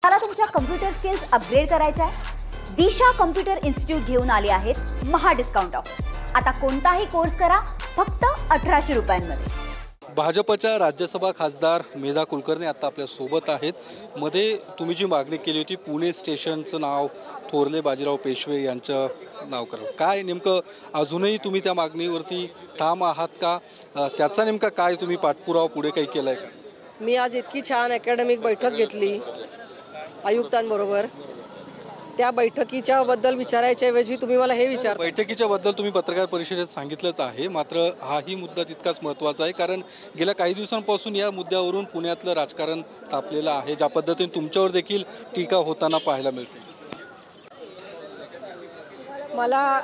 मला तुमच्या computer skills upgrade करायच्या आहे? दिशा कम्प्युटर इन्स्टिट्यूट घेऊन आले आहेत महा डिस्काउंट ऑफर। आता कोणताही कोर्स करा फक्त 1800 रुपयांमध्ये। भाजपच्या राज्यसभा खासदार मेधा कुलकर्णी आता आपल्या सोबत आहेत। मध्ये तुम्ही जी मागणी केली होती पुणे स्टेशनचं नाव थोरले बाजीराव पेशवे यांचं नाव करा, काय नेमकं अजूनही तुम्ही त्या मागणीवरती ठाम आहात का? त्याचा नेमका काय तुम्ही पाठपुरावा पुढे काही केलाय का? मी आज इतकी छान अकॅडमिक बैठक घेतली आयुक्तांबरोबर, त्या बैठकीच्या बद्दल विचारायच्या ऐवजी तुम्ही मला हे विचार। बैठकीच्या बद्दल तुम्ही पत्रकार परिषदेत सांगितलंच आहे, मात्र हाही मुद्दा तितकाच महत्त्वाचा आहे कारण गेल्या काही दिवसांपासून या मुद्द्यावरून पुण्यातलं राजकारण तापलेलं आहे, ज्या पद्धतीने तुमच्यावर देखील टीका होताना पाहायला मिळते। मला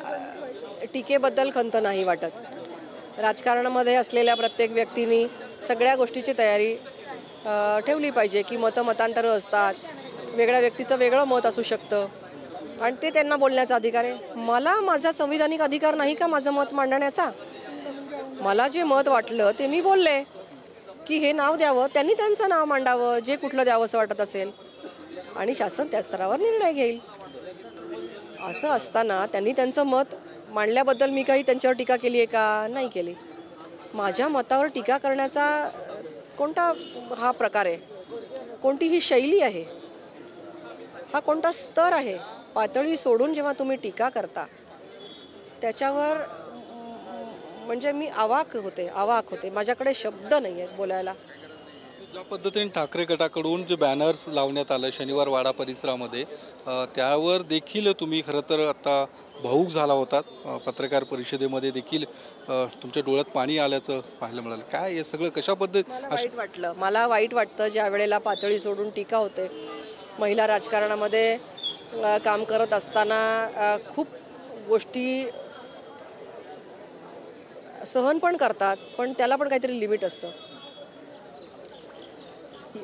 टीकेबद्दल खंत नाही वाटत। राजकारणामध्ये असलेल्या प्रत्येक व्यक्तीने सगळ्या गोष्टीची तयारी ठेवली पाहिजे की मतांतरं असतात, वेगळ्या व्यक्तीचं वेगळं मत असू शकतं आणि ते त्यांना बोलण्याचा अधिकार आहे। मला माझा संविधानिक अधिकार नाही का माझं मत मांडण्याचा? मला जे मत वाटलं ते मी बोलले की हे नाव द्यावं, त्यांनी त्यांचं नाव मांडावं जे कुठलं द्यावं असं वाटत असेल आणि शासन त्या स्तरावर निर्णय घेईल। असं असताना त्यांनी त्यांचं मत मांडल्याबद्दल मी काही त्यांच्यावर टीका केली आहे का? नाही केली। माझ्या मतावर टीका करण्याचा कोणता हा प्रकार आहे? कोणती ही शैली आहे? हा कोणता स्तर आहे? पातळी सोडून जेव्हा तुम्ही टीका करता त्याच्यावर म्हणजे मी अवाक होते, माझ्याकडे शब्द नाही आहेत बोलायला। ज्या पद्धतीने ठाकरे गटाकडून जे बॅनर्स लावण्यात आलं शनिवार वाडा परिसरामध्ये, त्यावर देखील तुम्ही खरं तर आता भावूक झाला होतात। पत्रकार परिषदेमध्ये देखील तुमच्या डोळ्यात पाणी आल्याचं पाहायला मिळालं। काय हे सगळं कशा पद्धती? मला वाईट वाटतं ज्या वेळेला पातळी सोडून टीका होते। महिला राजकारणामध्ये काम करत असताना खूप गोष्टी सहन पण करतात, पण त्याला पण काहीतरी लिमिट असतं।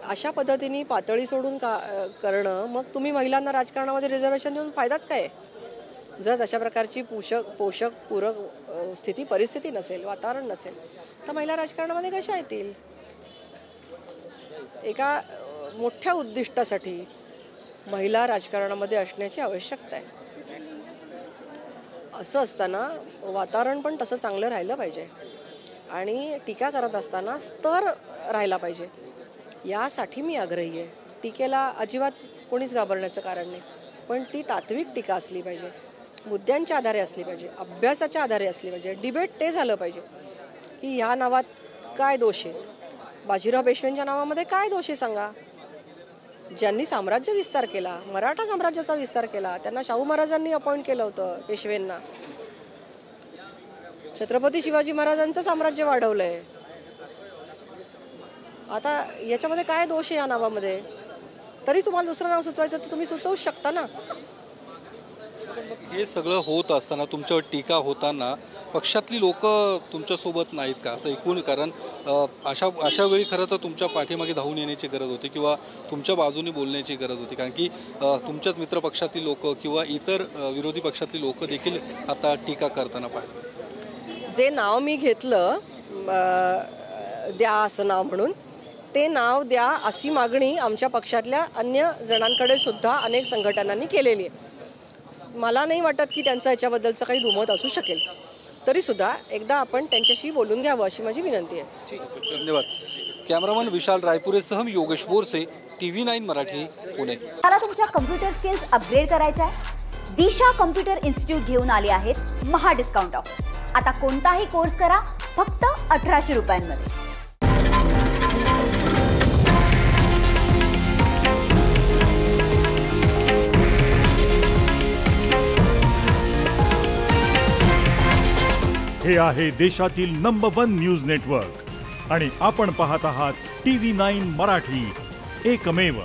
अशा पद्धतीने पातळी सोडून करणं, मग तुम्ही महिलांना राजकारणामध्ये रिझर्वेशन देऊन फायदाच काय? जर अशा प्रकारची पोषक पूरक परिस्थिती नसेल, वातावरण नसेल तर महिला राजकारणामध्ये कशा येतील? एका मोठ्या उद्दिष्टासाठी महिला राजकारणामध्ये असण्याची आवश्यकता आहे। असं असताना वातावरण पण तसं चांगलं राहिलं पाहिजे आणि टीका करत असताना स्तर राहिला पाहिजे, यासाठी मी आग्रही आहे। टीकेला अजिबात कोणीच घाबरण्याचं कारण नाही, पण ती तात्विक टीका असली पाहिजे, मुद्द्यांच्या आधारे असली पाहिजे, अभ्यासाच्या आधारे असली पाहिजे। डिबेट ते झालं पाहिजे की ह्या नावात काय दोष आहे, बाजीराव पेशव्यांच्या नावामध्ये काय दोष आहे सांगा। ज्यांनी साम्राज्य विस्तार केला, मराठा साम्राज्याचा विस्तार केला, त्यांना शाहू महाराजांनी अपॉइंट केलं होतं पेशवेंना। छत्रपती शिवाजी महाराजांचं साम्राज्य वाढवलंय। आता याच्यामध्ये काय दोष आहे या नावामध्ये? तरी तुम्हाला दुसरं नाव सुचवायचं तर तुम्ही सुचवूच शकता ना। हे सगळं होत असताना तुमच्यावर टीका होताना पक्षातली लोक तुमच्यासोबत नाहीत का असं एकूण? कारण अशा वेळी खरं तर तुमच्या पाठीमागे धावून येण्याची गरज होती किंवा तुमच्या बाजूने बोलण्याची गरज होती, कारण की तुमच्याच मित्रपक्षातील लोक किंवा इतर विरोधी पक्षातली लोक देखील आता टीका करताना पाहिजे। जे नाव मी घेतलं द्या असं नाव म्हणून, ते नाव द्या अशी मागणी आमच्या पक्षातल्या अन्य जणांकडे सुद्धा अनेक संघटनांनी केलेली आहे। मला नाही वाटत की त्यांचं याच्याबद्दलचं काही दुमत असू शकेल, तरी सुद्धा एकदा आपण त्यांच्याशी बोलून घ्यावं अशी माझी विनंती आहे। ठीक आहे, धन्यवाद। कॅमेरामन विशाल रायपुरेसह योगेश बोरसे, TV9 मराठी, पुणे। मला तुमच्या कम्प्युटर स्किल्स अपग्रेड करायच्या आहे? दिशा कम्प्युटर इन्स्टिट्यूट घेऊन आले आहेत महा डिस्काउंट ऑफर। आता कोणताही कोर्स करा फक्त 1800 रुपयांमध्ये। हे आहे देशातील नंबर 1 न्यूज नेटवर्क आणि आपण पाहत आहात TV9 मराठी, एकमेव।